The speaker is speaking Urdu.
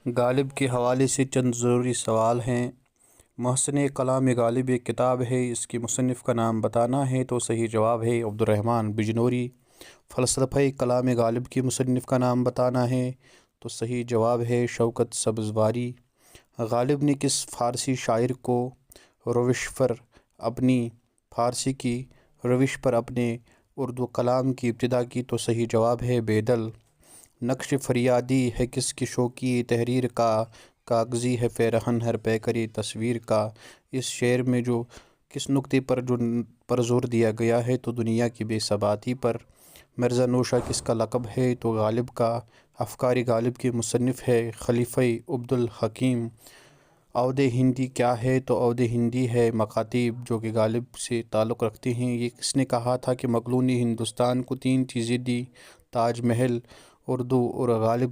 غالب کے حوالے سے چند ضروری سوال ہیں۔ محسن کلام غالب ایک کتاب ہے، اس کے مصنف کا نام بتانا ہے تو صحیح جواب ہے عبدالرحمن بجنوری۔ فلسفہ کلام غالب کے مصنف کا نام بتانا ہے تو صحیح جواب ہے شوکت سبزواری۔ غالب نے کس فارسی شاعر کو روش پر اپنے اردو کلام کی ابتدا کی تو صحیح جواب ہے بیدل۔ نقش فریادی ہے کس کی شوقی تحریر کا، کاغذی ہے پیرہن ہر پیکری تصویر کا۔ اس شعر میں کس نکتے پر زور دیا گیا ہے تو دنیا کی بے ثباتی پر۔ مرزا نوشہ کس کا لقب ہے تو غالب کا۔ افکار غالب کے مصنف ہے خلیفہ عبدالحکیم۔ عود ہندی کیا ہے تو عود ہندی ہے مکاتیب جو کہ غالب سے تعلق رکھتے ہیں۔ یہ کس نے کہا تھا کہ مغلوں نے ہندوستان کو 3 چیزیں دی، تاج محل، اردو اور غالب